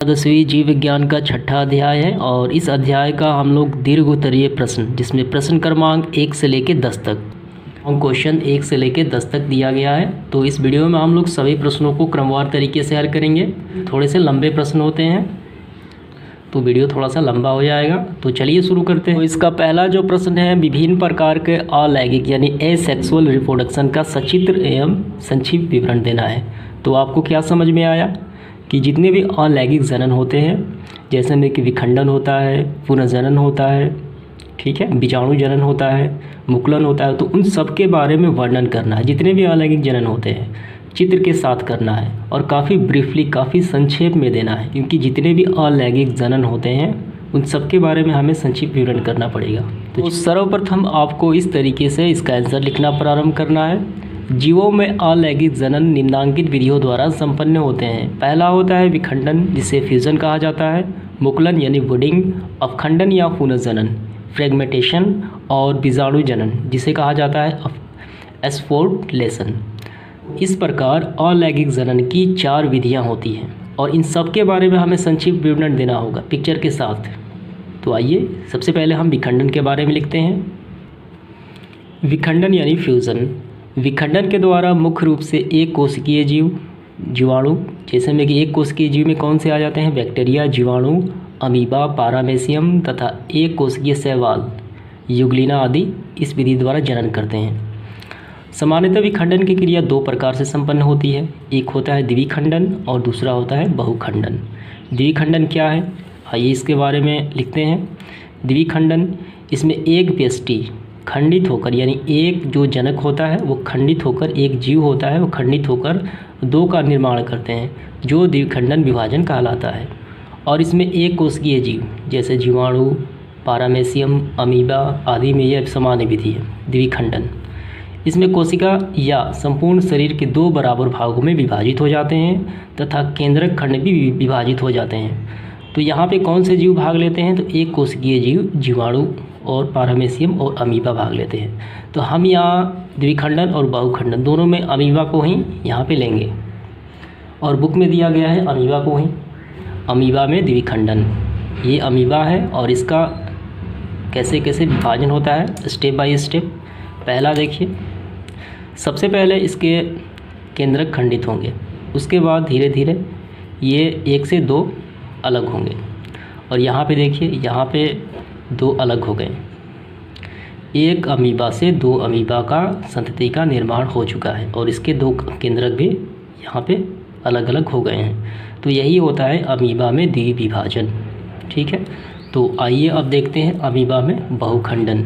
द्वादशवी जीव विज्ञान का छठा अध्याय है और इस अध्याय का हम लोग दीर्घ उत्तरीय प्रश्न जिसमें प्रश्न क्रमांक 1 से लेकर 10 तक क्वेश्चन 1 से लेकर 10 तक दिया गया है। तो इस वीडियो में हम लोग सभी प्रश्नों को क्रमवार तरीके से हल करेंगे। थोड़े से लंबे प्रश्न होते हैं तो वीडियो थोड़ा सा लंबा हो जाएगा। तो चलिए शुरू करते हैं। तो इसका पहला जो प्रश्न है, विभिन्न प्रकार के अलैंगिक यानी एसेक्सुअल रिप्रोडक्शन का सचित्र एवं संक्षिप्त विवरण देना है। तो आपको क्या समझ में आया कि जितने भी अलैंगिक जनन होते हैं, जैसे में कि विखंडन होता है, पुनर्जनन होता है, ठीक है, बीजाणु जनन होता है, मुकुलन होता है, तो उन सब के बारे में वर्णन करना है। जितने भी अलैंगिक जनन होते हैं चित्र के साथ करना है और काफ़ी ब्रीफली, काफ़ी संक्षेप में देना है, क्योंकि जितने भी अलैंगिक जनन होते हैं उन सब के बारे में हमें संक्षिप्त विवरण करना पड़ेगा। तो सर्वप्रथम आपको इस तरीके से इसका आंसर लिखना प्रारंभ करना है। जीवों में अलैंगिक जनन निम्नांकित विधियों द्वारा संपन्न होते हैं। पहला होता है विखंडन, जिसे फ्यूजन कहा जाता है, मुकुलन यानी वुडिंग, अवखंडन या पुनर्जनन, फ्रेगमेंटेशन, और बीजाणु जनन जिसे कहा जाता है एस्फोर्टलेशन। इस प्रकार अलैंगिक जनन की 4 विधियां होती हैं और इन सब के बारे में हमें संक्षिप्त विवरण देना होगा पिक्चर के साथ। तो आइए सबसे पहले हम विखंडन के बारे में लिखते हैं। विखंडन यानी फ्यूज़न। विखंडन के द्वारा मुख्य रूप से एक कोशिकीय जीवाणु, जैसे में कि एक कोशिकीय जीव में कौन से आ जाते हैं, बैक्टीरिया, जीवाणु, अमीबा, पारामेसियम तथा एक कोशिकीय शैवाल, यूग्लिना आदि इस विधि द्वारा जनन करते हैं। सामान्यतः विखंडन की क्रिया 2 प्रकार से संपन्न होती है। एक होता है द्विखंडन और दूसरा होता है बहुखंडन। द्विखंडन क्या है, आइए इसके बारे में लिखते हैं। द्विखंडन, इसमें एक व्यष्टि खंडित होकर, यानी एक जो जनक होता है वो खंडित होकर, एक जीव होता है वो खंडित होकर 2 का निर्माण करते हैं, जो द्विखंडन विभाजन कहलाता है। और इसमें एक कोशिकीय जीव जैसे जीवाणु, पारामेसियम, अमीबा आदि में यह सामान्य विधि है द्विखंडन। इसमें कोशिका या संपूर्ण शरीर के 2 बराबर भागों में विभाजित हो जाते हैं तथा केंद्रक खंड भी विभाजित हो जाते हैं। तो यहाँ पे कौन से जीव भाग लेते हैं, तो एक कोशिकीय जीव, जीवाणु और पारामेसियम और अमीबा भाग लेते हैं। तो हम यहाँ द्विखंडन और बहुखंडन दोनों में अमीबा को ही यहाँ पे लेंगे और बुक में दिया गया है अमीबा को ही। अमीबा में द्विखंडन, ये अमीबा है और इसका कैसे कैसे विभाजन होता है स्टेप बाय स्टेप। पहला देखिए, सबसे पहले इसके केंद्रक खंडित होंगे, उसके बाद धीरे धीरे ये 1 से 2 अलग होंगे और यहाँ पे देखिए, यहाँ पे 2 अलग हो गए। एक अमीबा से 2 अमीबा का संतति का निर्माण हो चुका है और इसके 2 केंद्रक भी यहाँ पे अलग अलग हो गए हैं। तो यही होता है अमीबा में द्विविभाजन, ठीक है। तो आइए अब देखते हैं अमीबा में बहुखंडन।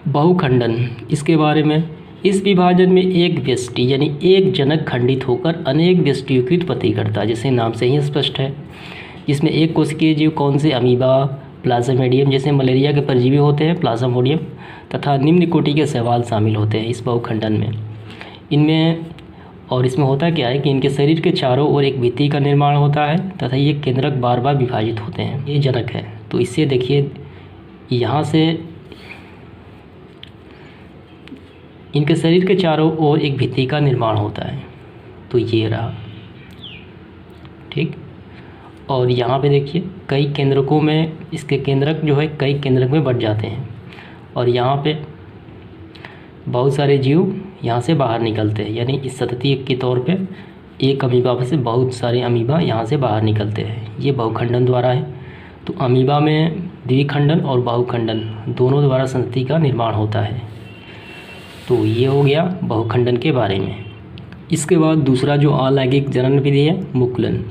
बहुखंडन, इसके बारे में, इस विभाजन में एक व्यष्टि यानी एक जनक खंडित होकर अनेक व्यष्टियों की उत्पत्ति करता है, जैसे नाम से ही स्पष्ट है। जिसमें एक कोशिकीय जीव कौन से, अमीबा, प्लाज्मोडियम जैसे मलेरिया के परजीवी होते हैं, प्लाज्मोडियम, तथा निम्न कोटि के शैवाल शामिल होते हैं इस बहुखंडन में। इनमें और इसमें होता क्या है कि इनके शरीर के चारों ओर एक भित्ति का निर्माण होता है तथा ये केंद्रक बार बार विभाजित होते हैं, ये जनक है। तो इससे देखिए यहाँ से इनके शरीर के चारों ओर एक भित्ति का निर्माण होता है, तो ये रहा, ठीक। और यहाँ पे देखिए कई केंद्रकों में इसके केंद्रक जो है कई केंद्रक में बढ़ जाते हैं और यहाँ पे बहुत सारे जीव यहाँ से बाहर निकलते हैं, यानी इस संतति के तौर पे एक अमीबा से बहुत सारे अमीबा यहाँ से बाहर निकलते हैं, ये बहुखंडन द्वारा है। तो अमीबा में द्विखंडन और बहुखंडन दोनों द्वारा संतति का निर्माण होता है। तो ये हो गया बहुखंडन के बारे में। इसके बाद दूसरा जो अलैंगिक जनन विधि है, मुकुलन।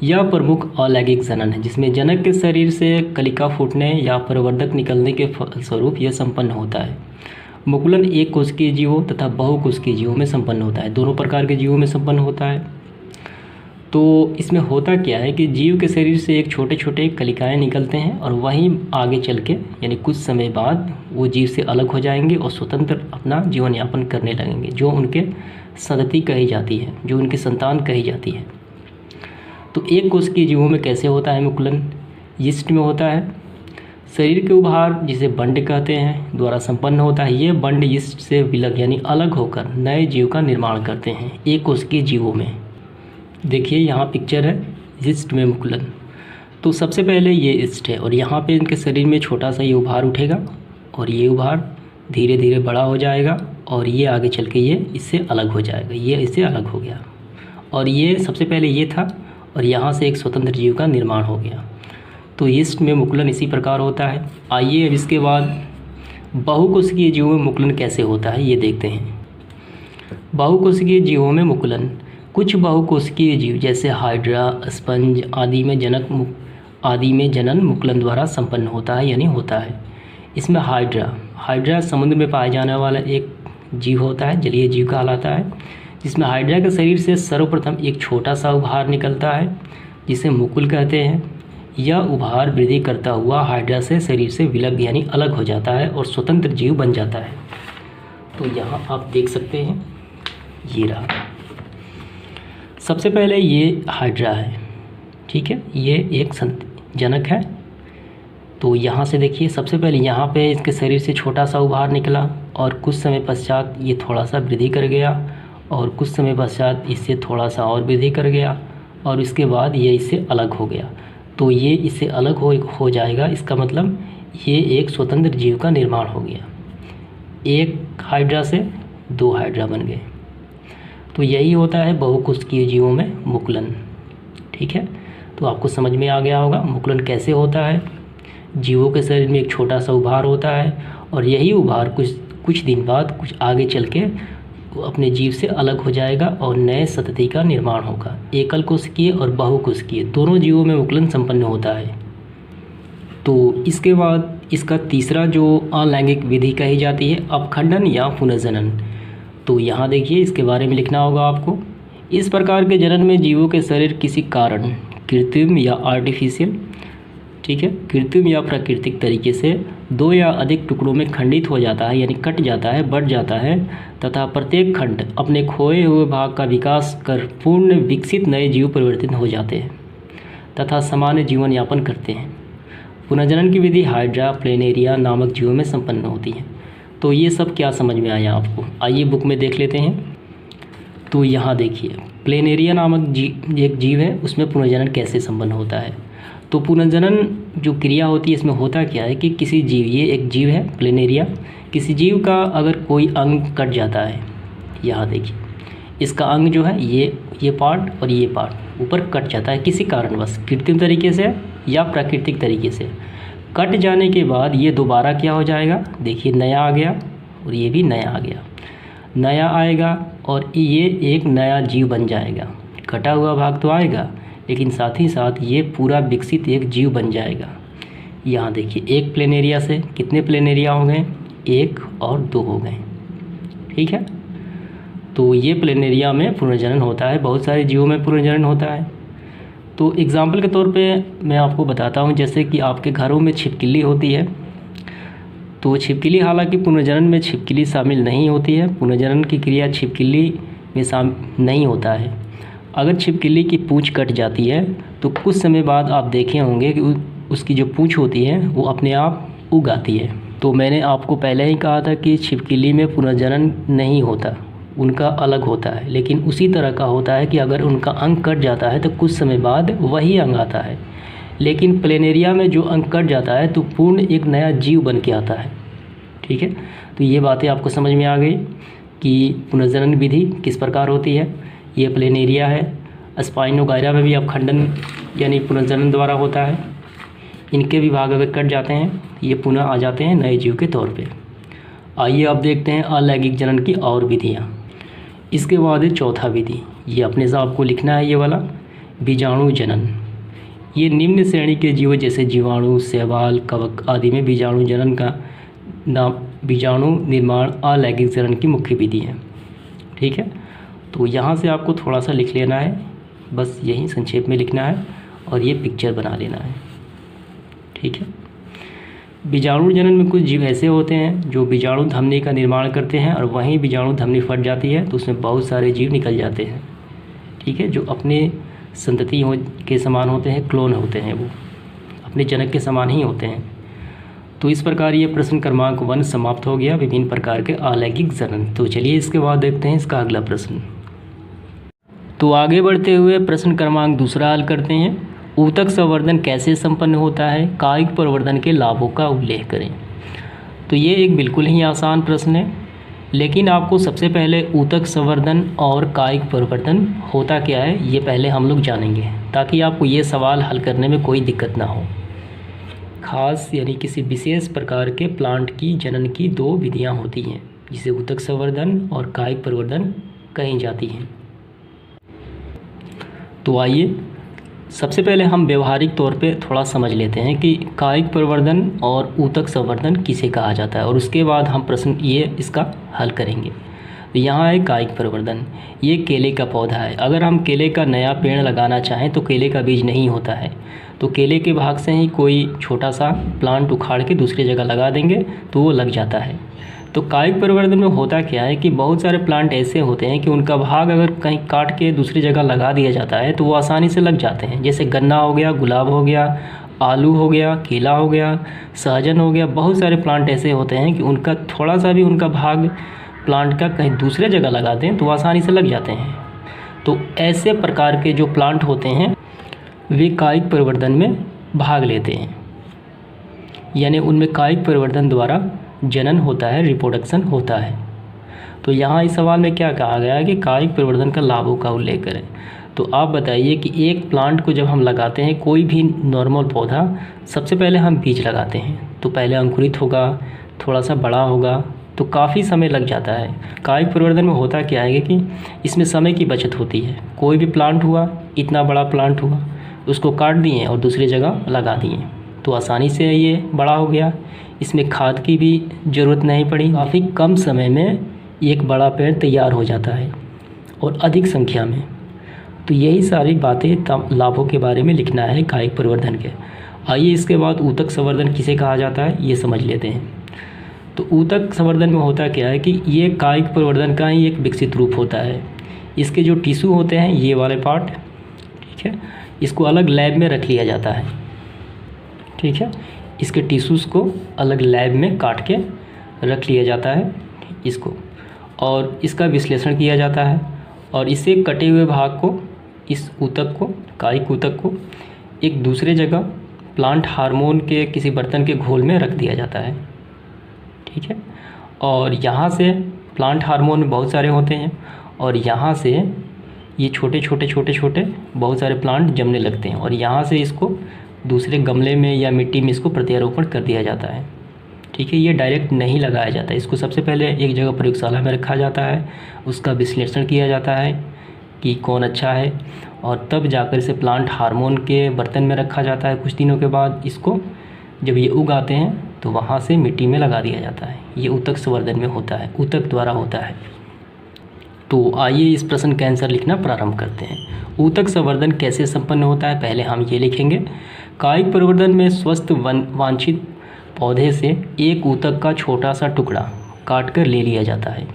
यह प्रमुख अलैंगिक जनन है जिसमें जनक के शरीर से कलिका फूटने या प्रवर्धक निकलने के फलस्वरूप यह संपन्न होता है। मुकुलन एक कोशिकीय जीवों तथा बहुकोशिकीय जीवों में संपन्न होता है, दोनों प्रकार के जीवों में संपन्न होता है। तो इसमें होता क्या है कि जीव के शरीर से एक छोटे छोटे कलिकाएँ निकलते हैं और वहीं आगे चल के यानी कुछ समय बाद वो जीव से अलग हो जाएंगे और स्वतंत्र अपना जीवन यापन करने लगेंगे, जो उनके संतति कही जाती है, जो उनकी संतान कही जाती है। तो एक कोशिकीय जीवों में कैसे होता है मुकुलन, यीस्ट में होता है। शरीर के उभार जिसे बंड कहते हैं द्वारा संपन्न होता है। ये बंड यीस्ट से विलग यानी अलग होकर नए जीव का निर्माण करते हैं एक कोशिकीय जीवों में। देखिए यहाँ पिक्चर है ईस्ट में मुकुलन। तो सबसे पहले ये ईस्ट है और यहाँ पे इनके शरीर में छोटा सा ये उभार उठेगा और ये उभार धीरे धीरे बड़ा हो जाएगा और ये आगे चल के ये इससे अलग हो जाएगा, ये इससे अलग हो गया और ये सबसे पहले ये था और यहाँ से एक स्वतंत्र जीव का निर्माण हो गया। तो ईस्ट में मुकुलन इसी प्रकार होता है। आइए अब इसके बाद बहुकोशिकीय जीवों में मुकुलन कैसे होता है ये देखते हैं। बहुकोशिकीय जीवों में मुकुलन। कुछ बहुकोशिकीय जीव जैसे हाइड्रा, स्पंज आदि में जनन मुकुलन द्वारा संपन्न होता है यानी होता है। इसमें हाइड्रा समुद्र में पाए जाने वाला एक जीव होता है, जलीय जीव कहलाता है, जिसमें हाइड्रा के शरीर से सर्वप्रथम एक छोटा सा उभार निकलता है जिसे मुकुल कहते हैं। यह उभार वृद्धि करता हुआ हाइड्रा से शरीर से विलग यानी अलग हो जाता है और स्वतंत्र जीव बन जाता है। तो यहाँ आप देख सकते हैं ये रहा। सबसे पहले ये हाइड्रा है, ठीक है, ये एक जनक है। तो यहाँ से देखिए सबसे पहले यहाँ पे इसके शरीर से छोटा सा उभार निकला और कुछ समय पश्चात ये थोड़ा सा वृद्धि कर गया और कुछ समय पश्चात इससे थोड़ा सा और वृद्धि कर गया और इसके बाद ये इससे अलग हो गया। तो ये इससे अलग हो जाएगा, इसका मतलब ये एक स्वतंत्र जीव का निर्माण हो गया। एक हाइड्रा से दो हाइड्रा बन गए। तो यही होता है बहुकोशिकीय जीवों में मुकुलन, ठीक है। तो आपको समझ में आ गया होगा मुकुलन कैसे होता है। जीवों के शरीर में एक छोटा सा उभार होता है और यही उभार कुछ दिन बाद कुछ आगे चल के अपने जीव से अलग हो जाएगा और नए संतति का निर्माण होगा। एकल कोशिकीय और बहुकोशिकीय दोनों जीवों में मुकुलन संपन्न होता है। तो इसके बाद इसका तीसरा जो अलैंगिक विधि कही जाती है अपखंडन या पुनर्जनन। तो यहाँ देखिए इसके बारे में लिखना होगा आपको। इस प्रकार के जनन में जीवों के शरीर किसी कारण कृत्रिम या आर्टिफिशियल, ठीक है, कृत्रिम या प्राकृतिक तरीके से दो या अधिक टुकड़ों में खंडित हो जाता है यानी कट जाता है, बढ़ जाता है तथा प्रत्येक खंड अपने खोए हुए भाग का विकास कर पूर्ण विकसित नए जीव परिवर्तित हो जाते हैं तथा सामान्य जीवन यापन करते हैं। पुनर्जनन की विधि हाइड्रा, प्लेनेरिया नामक जीवों में संपन्न होती है। तो ये सब क्या समझ में आया आपको, आइए बुक में देख लेते हैं। तो यहाँ देखिए प्लेनेरिया नामक एक जीव है, उसमें पुनर्जनन कैसे संपन्न होता है। तो पुनर्जनन जो क्रिया होती है इसमें होता क्या है कि किसी जीव, ये एक जीव है प्लेनेरिया, किसी जीव का अगर कोई अंग कट जाता है, यहाँ देखिए इसका अंग जो है ये पार्ट और ये पार्ट ऊपर कट जाता है किसी कारणवश, कृत्रिम तरीके से या प्राकृतिक तरीके से। कट जाने के बाद ये दोबारा क्या हो जाएगा, देखिए नया आ गया और ये भी नया आ गया, नया आएगा और ये एक नया जीव बन जाएगा। कटा हुआ भाग तो आएगा लेकिन साथ ही साथ ये पूरा विकसित एक जीव बन जाएगा। यहाँ देखिए एक प्लेनेरिया से कितने प्लेनेरिया हो गए, एक और दो हो गए, ठीक है। तो ये प्लेनेरिया में पुनर्जनन होता है, बहुत सारे जीवों में पुनर्जनन होता है। तो एग्जाम्पल के तौर पे मैं आपको बताता हूँ, जैसे कि आपके घरों में छिपकली होती है। तो छिपकली, हालांकि पुनर्जनन में छिपकली शामिल नहीं होती है, पुनर्जनन की क्रिया छिपकली में शामिल नहीं होता है। अगर छिपकली की पूँछ कट जाती है तो कुछ समय बाद आप देखे होंगे कि उसकी जो पूँछ होती है वो अपने आप उग आती है। तो मैंने आपको पहले ही कहा था कि छिपकली में पुनर्जनन नहीं होता, उनका अलग होता है। लेकिन उसी तरह का होता है कि अगर उनका अंग कट जाता है तो कुछ समय बाद वही अंग आता है। लेकिन प्लेनेरिया में जो अंग कट जाता है तो पूर्ण एक नया जीव बन के आता है, ठीक है। तो ये बातें आपको समझ में आ गई कि पुनर्जनन विधि किस प्रकार होती है। ये प्लेनेरिया है। स्पाइनोगायरा में भी अपखंडन यानी पुनर्जनन द्वारा होता है। इनके भी भाग अगर कट जाते हैं ये पुनः आ जाते हैं नए जीव के तौर पे। आइए अब देखते हैं अलैंगिक जनन की और विधियाँ। इसके बाद है चौथा विधि, ये अपने से आपको लिखना है, ये वाला बीजाणु जनन। ये निम्न श्रेणी के जीव जैसे जीवाणु, शैवाल, कवक आदि में बीजाणु जनन का बीजाणु निर्माण अलैंगिक जनन की मुख्य विधि है, ठीक है। तो यहाँ से आपको थोड़ा सा लिख लेना है, बस यही संक्षेप में लिखना है और ये पिक्चर बना लेना है, ठीक है। बीजाणु जनन में कुछ जीव ऐसे होते हैं जो बीजाणु धमनी का निर्माण करते हैं और वहीं बीजाणु धमनी फट जाती है तो उसमें बहुत सारे जीव निकल जाते हैं, ठीक है, जो अपने संतति के समान होते हैं, क्लोन होते हैं, वो अपने जनक के समान ही होते हैं। तो इस प्रकार ये प्रश्न क्रमांक 1 समाप्त हो गया, विभिन्न प्रकार के अलैंगिक जनन। तो चलिए इसके बाद देखते हैं इसका अगला प्रश्न। तो आगे बढ़ते हुए प्रश्न क्रमांक दूसरा हल करते हैं। ऊतक संवर्धन कैसे संपन्न होता है, कायिक प्रवर्धन के लाभों का उल्लेख करें। तो ये एक बिल्कुल ही आसान प्रश्न है, लेकिन आपको सबसे पहले ऊतक संवर्धन और कायिक प्रवर्धन होता क्या है ये पहले हम लोग जानेंगे, ताकि आपको ये सवाल हल करने में कोई दिक्कत ना हो। खास यानी किसी विशेष प्रकार के प्लांट की जनन की दो विधियां होती हैं, जिसे ऊतक संवर्धन और कायिक प्रवर्धन कही जाती हैं। तो आइए सबसे पहले हम व्यवहारिक तौर पे थोड़ा समझ लेते हैं कि कायिक प्रवर्धन और ऊतक संवर्धन किसे कहा जाता है, और उसके बाद हम प्रश्न ये इसका हल करेंगे। तो यहाँ है कायिक प्रवर्धन। ये केले का पौधा है। अगर हम केले का नया पेड़ लगाना चाहें तो केले का बीज नहीं होता है, तो केले के भाग से ही कोई छोटा सा प्लांट उखाड़ के दूसरी जगह लगा देंगे तो वो लग जाता है। तो कायिक प्रवर्धन में होता क्या है कि बहुत सारे प्लांट ऐसे होते हैं कि उनका भाग अगर कहीं काट के दूसरी जगह लगा दिया जाता है तो वो आसानी से लग जाते हैं। जैसे गन्ना हो गया, गुलाब हो गया, आलू हो गया, केला हो गया, सहजन हो गया। बहुत सारे प्लांट ऐसे होते हैं कि उनका थोड़ा सा भी उनका भाग प्लांट का कहीं दूसरे जगह लगा दें तो आसानी से लग जाते हैं। तो ऐसे प्रकार के जो प्लांट होते हैं वे कायिक प्रवर्धन में भाग लेते हैं, यानी उनमें कायिक प्रवर्धन द्वारा जनन होता है, रिप्रोडक्शन होता है। तो यहाँ इस सवाल में क्या कहा गया है कि कायिक प्रवर्धन का लाभों का उल्लेख करें। तो आप बताइए कि एक प्लांट को जब हम लगाते हैं, कोई भी नॉर्मल पौधा, सबसे पहले हम बीज लगाते हैं तो पहले अंकुरित होगा, थोड़ा सा बड़ा होगा, तो काफ़ी समय लग जाता है। कायिक प्रवर्धन में होता क्या है कि इसमें समय की बचत होती है। कोई भी प्लांट हुआ, इतना बड़ा प्लांट हुआ, उसको काट दिए और दूसरी जगह लगा दिए तो आसानी से ये बड़ा हो गया। इसमें खाद की भी ज़रूरत नहीं पड़ी। काफ़ी कम समय में एक बड़ा पेड़ तैयार हो जाता है और अधिक संख्या में। तो यही सारी बातें लाभों के बारे में लिखना है कायिक प्रवर्धन के। आइए इसके बाद ऊतक संवर्धन किसे कहा जाता है ये समझ लेते हैं। तो ऊतक संवर्धन में होता क्या है कि ये कायिक प्रवर्धन का ही एक विकसित रूप होता है। इसके जो टिश्यू होते हैं, ये वाले पार्ट, ठीक है, इसको अलग लैब में रख लिया जाता है, ठीक है। इसके टिश्यूज़ को अलग लैब में काट के रख लिया जाता है इसको, और इसका विश्लेषण किया जाता है, और इससे कटे हुए भाग को, इस ऊतक को, कायिक ऊतक को एक दूसरे जगह प्लांट हार्मोन के किसी बर्तन के घोल में रख दिया जाता है, ठीक है। और यहाँ से प्लांट हार्मोन बहुत सारे होते हैं, और यहाँ से ये छोटे छोटे बहुत सारे प्लांट जमने लगते हैं, और यहाँ से इसको दूसरे गमले में या मिट्टी में इसको प्रत्यारोपण कर दिया जाता है, ठीक है। ये डायरेक्ट नहीं लगाया जाता है। इसको सबसे पहले एक जगह प्रयोगशाला में रखा जाता है, उसका विश्लेषण किया जाता है कि कौन अच्छा है, और तब जाकर इसे प्लांट हार्मोन के बर्तन में रखा जाता है। कुछ दिनों के बाद इसको जब ये उग आते हैं तो वहाँ से मिट्टी में लगा दिया जाता है। ये ऊतक संवर्धन में होता है, ऊतक द्वारा होता है। तो आइए इस प्रश्न का आंसर लिखना प्रारंभ करते हैं। ऊतक संवर्धन कैसे संपन्न होता है, पहले हम ये लिखेंगे। कायिक प्रवर्धन में स्वस्थ वांछित पौधे से एक ऊतक का छोटा सा टुकड़ा काटकर ले लिया जाता है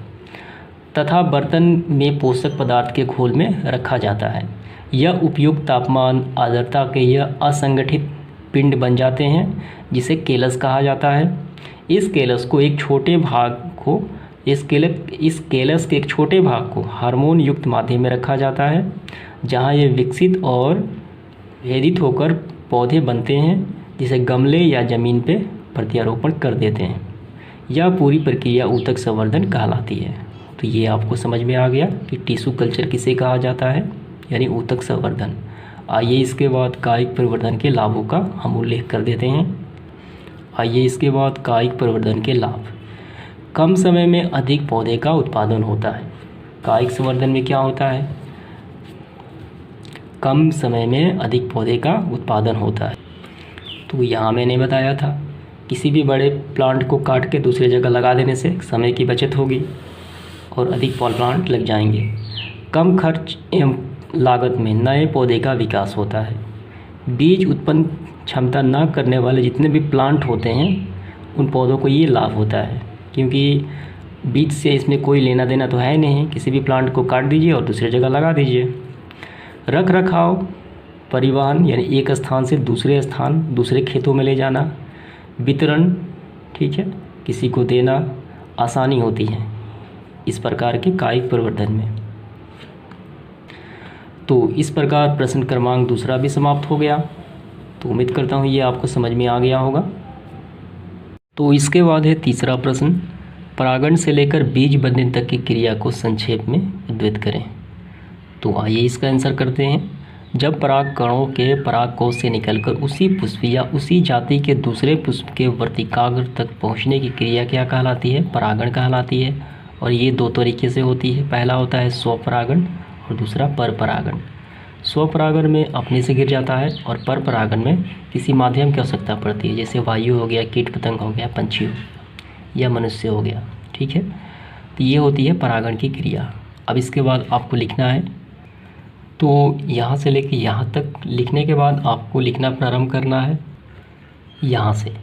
तथा बर्तन में पोषक पदार्थ के घोल में रखा जाता है। यह उपयुक्त तापमान, आर्द्रता के यह असंगठित पिंड बन जाते हैं, जिसे केलस कहा जाता है। इस केलस को एक छोटे भाग को इस केलस के एक छोटे भाग को हार्मोन युक्त माध्यम में रखा जाता है, जहां ये विकसित और भेदित होकर पौधे बनते हैं, जिसे गमले या ज़मीन पे प्रत्यारोपण कर देते हैं। यह पूरी प्रक्रिया ऊतक संवर्धन कहलाती है। तो ये आपको समझ में आ गया कि टिश्यू कल्चर किसे कहा जाता है, यानी ऊतक संवर्धन। आइए इसके बाद कायिक प्रवर्धन के लाभों का हम उल्लेख कर देते हैं। आइए इसके बाद कायिक प्रवर्धन के लाभ। कम समय में अधिक पौधे का उत्पादन होता है। कायिक संवर्धन में क्या होता है, कम समय में अधिक पौधे का उत्पादन होता है। तो यहाँ मैंने बताया था, किसी भी बड़े प्लांट को काट के दूसरी जगह लगा देने से समय की बचत होगी और अधिक प्लांट लग जाएंगे। कम खर्च एवं लागत में नए पौधे का विकास होता है। बीज उत्पन्न क्षमता न करने वाले जितने भी प्लांट होते हैं उन पौधों को ये लाभ होता है, क्योंकि बीज से इसमें कोई लेना देना तो है नहीं। किसी भी प्लांट को काट दीजिए और दूसरी जगह लगा दीजिए। रख रखाव, परिवहन यानी एक स्थान से दूसरे स्थान, दूसरे खेतों में ले जाना, वितरण, ठीक है, किसी को देना आसानी होती है इस प्रकार के कायिक प्रवर्धन में। तो इस प्रकार प्रश्न क्रमांक दूसरा भी समाप्त हो गया। तो उम्मीद करता हूँ ये आपको समझ में आ गया होगा। तो इसके बाद है तीसरा प्रश्न, परागण से लेकर बीज बनने तक की क्रिया को संक्षेप में उद्धृत करें। तो आइए इसका आंसर करते हैं। जब पराग कणों के परागकोश से निकलकर उसी पुष्प या उसी जाति के दूसरे पुष्प के वर्तिकाग्र तक पहुंचने की क्रिया क्या कहलाती है? परागण कहलाती है। और ये दो तरीके से होती है। पहला होता है स्वपरागण और दूसरा परपरागण। स्वपरागण में अपने से गिर जाता है और परपरागण में किसी माध्यम की आवश्यकता पड़ती है, जैसे वायु हो गया, कीट पतंग हो गया, पंछी हो गया या मनुष्य हो गया। ठीक है, तो ये होती है परागण की क्रिया। अब इसके बाद आपको लिखना है, तो यहाँ से लेके यहाँ तक लिखने के बाद आपको लिखना प्रारंभ करना है। यहाँ से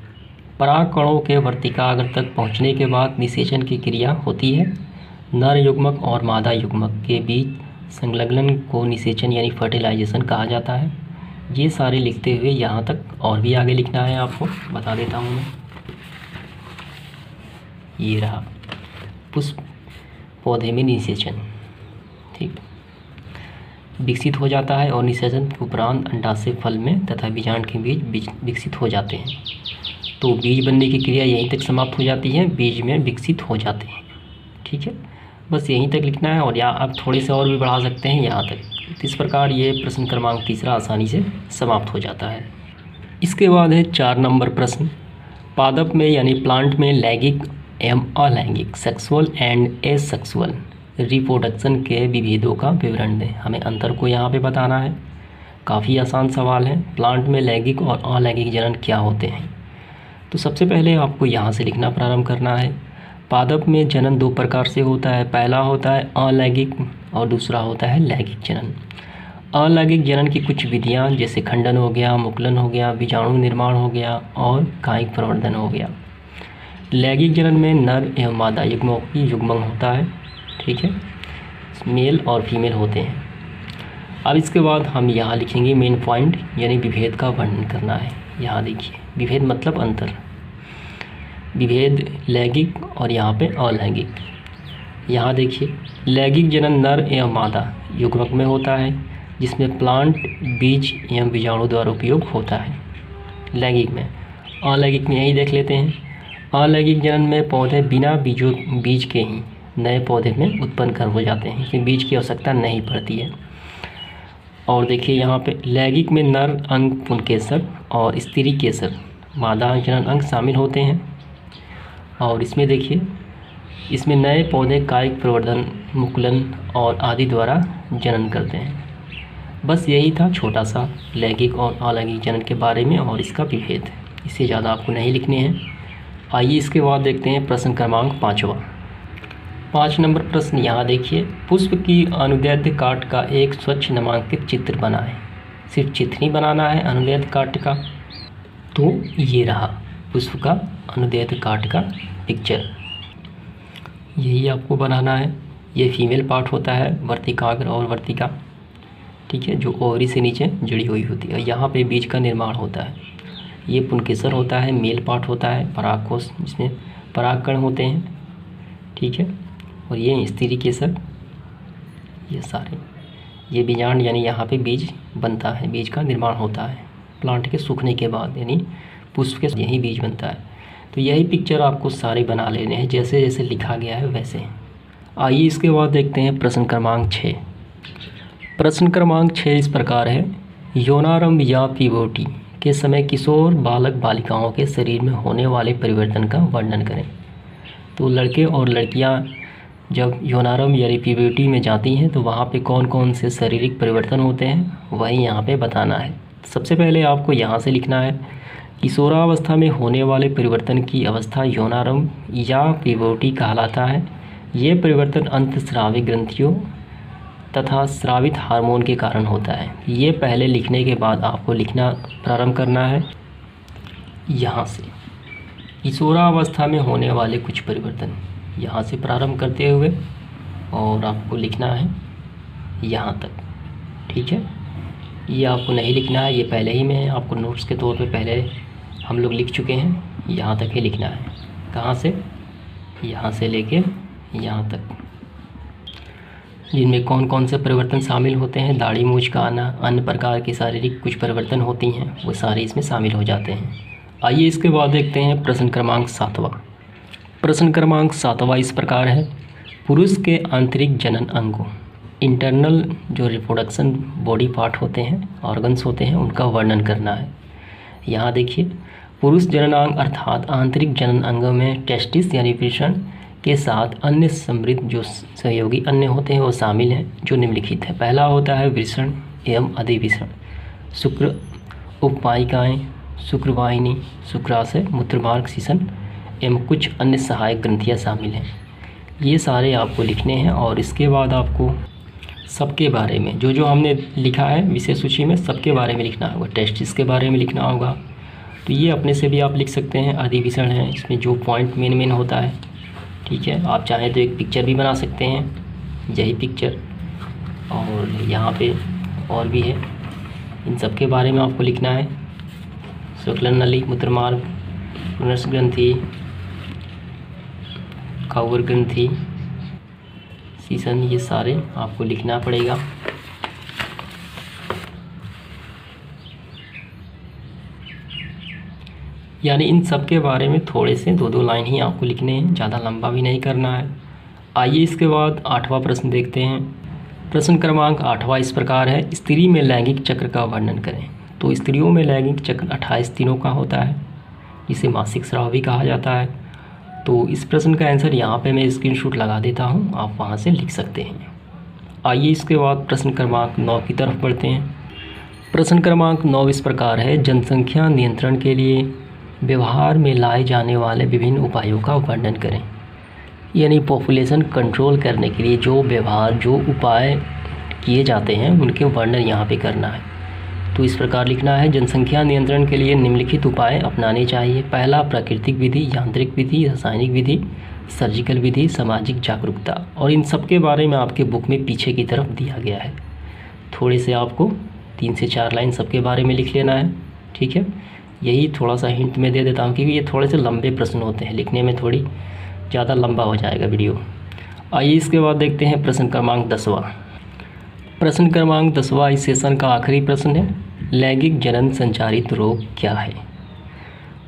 पराग कणों के वर्तिकाग्र तक पहुँचने के बाद निषेचन की क्रिया होती है। नर युग्मक और मादा युग्मक के बीच संलग्न को निषेचन यानी फर्टिलाइजेशन कहा जाता है। ये सारे लिखते हुए यहाँ तक और भी आगे लिखना है, आपको बता देता हूँ मैं। ये रहा पुष्प पौधे में निषेचन। ठीक, विकसित हो जाता है और निषेचन के उपरांत अंडाशय फल में तथा बीजांड के बीज विकसित हो जाते हैं। तो बीज बनने की क्रिया यहीं तक समाप्त हो जाती है, बीज में विकसित हो जाते हैं। ठीक है, बस यहीं तक लिखना है और या आप थोड़े से और भी बढ़ा सकते हैं यहाँ तक। इस प्रकार ये प्रश्न क्रमांक तीसरा आसानी से समाप्त हो जाता है। इसके बाद है 4 नंबर प्रश्न, पादप में यानी प्लांट में लैंगिक एवं अलैंगिक सेक्सुअल एंड एसेक्सुअल रिप्रोडक्शन के विभेदों का विवरण दें। हमें अंतर को यहाँ पे बताना है। काफ़ी आसान सवाल है। प्लांट में लैंगिक और अलैंगिक जनन क्या होते हैं? तो सबसे पहले आपको यहाँ से लिखना प्रारंभ करना है। पादप में जनन 2 प्रकार से होता है। पहला होता है अलैंगिक और दूसरा होता है लैंगिक जनन। अलैंगिक जनन की कुछ विधियाँ जैसे खंडन हो गया, मुकुलन हो गया, बीजाणु निर्माण हो गया और कायिक प्रवर्धन हो गया। लैंगिक जनन में नर एवं मादा युग्मों की युग्मन होता है। ठीक है, मेल और फीमेल होते हैं। अब इसके बाद हम यहाँ लिखेंगे मेन पॉइंट, यानी विभेद का वर्णन करना है। यहाँ देखिए, विभेद मतलब अंतर, विभेद लैंगिक और यहाँ पे अलैंगिक। यहाँ देखिए, लैंगिक जनन नर एवं मादा युग्मक में होता है, जिसमें प्लांट बीज एवं बीजाणु द्वारा उपयोग होता है लैंगिक में। अलैंगिक में यही देख लेते हैं। अलैंगिक जनन में पौधे बिना बीज के ही नए पौधे में उत्पन्न कर हो जाते हैं, क्योंकि बीज की आवश्यकता नहीं पड़ती है। और देखिए यहाँ पे लैंगिक में नर अंग पुंकेसर और स्त्री केसर मादा जनन अंग शामिल होते हैं। और इसमें देखिए, इसमें नए पौधे कायिक प्रवर्धन, मुकुलन और आदि द्वारा जनन करते हैं। बस यही था छोटा सा लैंगिक और अलैंगिक जनन के बारे में और इसका विभेद। इससे ज़्यादा आपको नहीं लिखने हैं। आइए इसके बाद देखते हैं प्रश्न क्रमांक 5वां। 5 नंबर प्रश्न यहाँ देखिए, पुष्प की अनुदैर्ध्य काट का एक स्वच्छ नामांकित चित्र बनाएं। सिर्फ चित्र ही बनाना है अनुदैर्ध्य काट का। तो ये रहा पुष्प का अनुदैर्ध्य काट का पिक्चर, यही आपको बनाना है। ये फीमेल पार्ट होता है, वर्तिकाग्र और वर्तिका। ठीक है, जो ओवरी से नीचे जुड़ी हुई होती है। यहाँ पे बीज का निर्माण होता है। ये पुंकेसर होता है, मेल पार्ट होता है, परागकोश जिसमें परागकण होते हैं। ठीक है, और ये स्त्री केसर, ये सारे, ये बीजांड यानी यहाँ पे बीज बनता है, बीज का निर्माण होता है प्लांट के सूखने के बाद, यानी पुष्प के यही बीज बनता है। तो यही पिक्चर आपको सारे बना लेने हैं, जैसे जैसे लिखा गया है वैसे। आइए इसके बाद देखते हैं प्रश्न क्रमांक 6। प्रश्न क्रमांक 6 इस प्रकार है, यौनारंभ या पीबोटी के समय किशोर बालक बालिकाओं के शरीर में होने वाले परिवर्तन का वर्णन करें। तो लड़के और लड़कियां जब यौनारंभ यानी पीबर्टी में जाती हैं तो वहाँ पे कौन कौन से शारीरिक परिवर्तन होते हैं वही यहाँ पे बताना है। सबसे पहले आपको यहाँ से लिखना है, किशोरावस्था में होने वाले परिवर्तन की अवस्था यौनारंभ या पीबर्टी कहलाता है। ये परिवर्तन अंतःस्रावी ग्रंथियों तथा स्रावित हार्मोन के कारण होता है। ये पहले लिखने के बाद आपको लिखना प्रारंभ करना है। यहाँ से किशोरावस्था में होने वाले कुछ परिवर्तन यहाँ से प्रारंभ करते हुए और आपको लिखना है यहाँ तक। ठीक है, ये आपको नहीं लिखना है, ये पहले ही में आपको नोट्स के तौर पे पहले हम लोग लिख चुके हैं। यहाँ तक ही लिखना है। कहाँ से? यहाँ से लेके यहाँ तक। जिनमें कौन कौन से परिवर्तन शामिल होते हैं, दाढ़ी मूंछ का आना, अन्य प्रकार की शारीरिक कुछ परिवर्तन होती हैं, वो सारे इसमें शामिल हो जाते हैं। आइए इसके बाद देखते हैं प्रश्न क्रमांक 7वां। प्रश्न क्रमांक 7वां इस प्रकार है, पुरुष के आंतरिक जनन अंगों, इंटरनल जो रिप्रोडक्शन बॉडी पार्ट होते हैं, ऑर्गन्स होते हैं, उनका वर्णन करना है। यहाँ देखिए, पुरुष जननांग अर्थात आंतरिक जनन अंगों में टेस्टिस यानी वृषण के साथ अन्य समृद्ध जो सहयोगी अन्य होते हैं वो शामिल हैं, जो निम्नलिखित है। पहला होता है वृषण एवं अधिवृषण, शुक्र उपवाहिकाएँ, शुक्रवाहिनी, शुक्राशय, मूत्रमार्ग, सीसन एवं कुछ अन्य सहायक ग्रंथियाँ शामिल हैं। ये सारे आपको लिखने हैं और इसके बाद आपको सबके बारे में जो जो हमने लिखा है विषय सूची में सबके बारे में लिखना होगा। टेस्टिस के बारे में लिखना होगा, तो ये अपने से भी आप लिख सकते हैं। अधिवृषण है, इसमें जो पॉइंट मेन होता है, ठीक है। आप चाहें तो एक पिक्चर भी बना सकते हैं, यही पिक्चर, और यहाँ पे और भी है, इन सब के बारे में आपको लिखना है। शुक्ल नली, मूत्रमार्ग, पुनर्स ग्रंथि, काउर ग्रंथि, सीसन, ये सारे आपको लिखना पड़ेगा। यानी इन सब के बारे में थोड़े से 2-2 लाइन ही आपको लिखने हैं, ज़्यादा लंबा भी नहीं करना है। आइए इसके बाद 8वां प्रश्न देखते हैं। प्रश्न क्रमांक 8वां इस प्रकार है, स्त्री में लैंगिक चक्र का वर्णन करें। तो स्त्रियों में लैंगिक चक्र 28 दिनों का होता है, जिसे मासिक स्राव भी कहा जाता है। तो इस प्रश्न का आंसर यहाँ पे मैं स्क्रीनशॉट लगा देता हूँ, आप वहाँ से लिख सकते हैं। आइए इसके बाद प्रश्न क्रमांक 9 की तरफ बढ़ते हैं। प्रश्न क्रमांक 9 इस प्रकार है, जनसंख्या नियंत्रण के लिए व्यवहार में लाए जाने वाले विभिन्न उपायों का वर्णन करें। यानी पॉपुलेशन कंट्रोल करने के लिए जो व्यवहार, जो उपाय किए जाते हैं, उनके वर्णन यहाँ पे करना है। तो इस प्रकार लिखना है, जनसंख्या नियंत्रण के लिए निम्नलिखित उपाय अपनाने चाहिए। पहला, प्राकृतिक विधि, यांत्रिक विधि, रासायनिक विधि, सर्जिकल विधि, सामाजिक जागरूकता। और इन सब के बारे में आपके बुक में पीछे की तरफ दिया गया है। थोड़े से आपको 3 से 4 लाइन सबके बारे में लिख लेना है, ठीक है। यही थोड़ा सा हिंट मैं दे देता हूँ, क्योंकि ये थोड़े से लंबे प्रश्न होते हैं, लिखने में थोड़ी ज़्यादा लंबा हो जाएगा वीडियो। आइए इसके बाद देखते हैं प्रश्न क्रमांक 10वां। प्रश्न क्रमांक 10वां इस सेशन का आखिरी प्रश्न है, लैंगिक जनन संचारित रोग क्या है।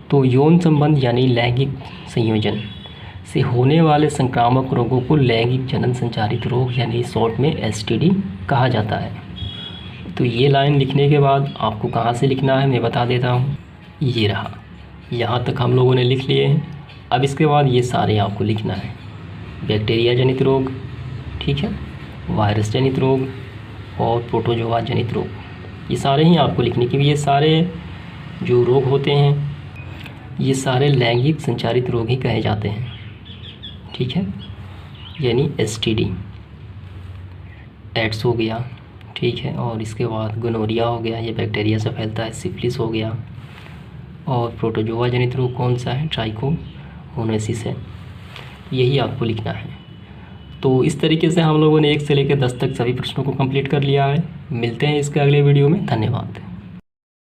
तो यौन संबंध यानी लैंगिक संयोजन से होने वाले संक्रामक रोगों को लैंगिक जनन संचारित रोग यानी शॉर्ट में STD कहा जाता है। तो ये लाइन लिखने के बाद आपको कहाँ से लिखना है मैं बता देता हूँ। ये रहा, यहाँ तक हम लोगों ने लिख लिए हैं। अब इसके बाद ये सारे आपको लिखना है, बैक्टीरिया जनित रोग, ठीक है, वायरस जनित रोग और प्रोटोजोआ जनित रोग, ये सारे ही आपको लिखने के। ये सारे जो रोग होते हैं, ये सारे लैंगिक संचारित रोग ही कहे जाते हैं, ठीक है। यानी STD, एड्स हो गया, ठीक है, और इसके बाद गोनोरिया हो गया, ये बैक्टीरिया से फैलता है, सिफिलिस हो गया, और प्रोटोजोआ जनित रोग कौन सा है, ट्राइकोमोनासिस है। यही आपको लिखना है। तो इस तरीके से हम लोगों ने 1 से लेकर 10 तक सभी प्रश्नों को कंप्लीट कर लिया है। मिलते हैं इसके अगले वीडियो में। धन्यवाद।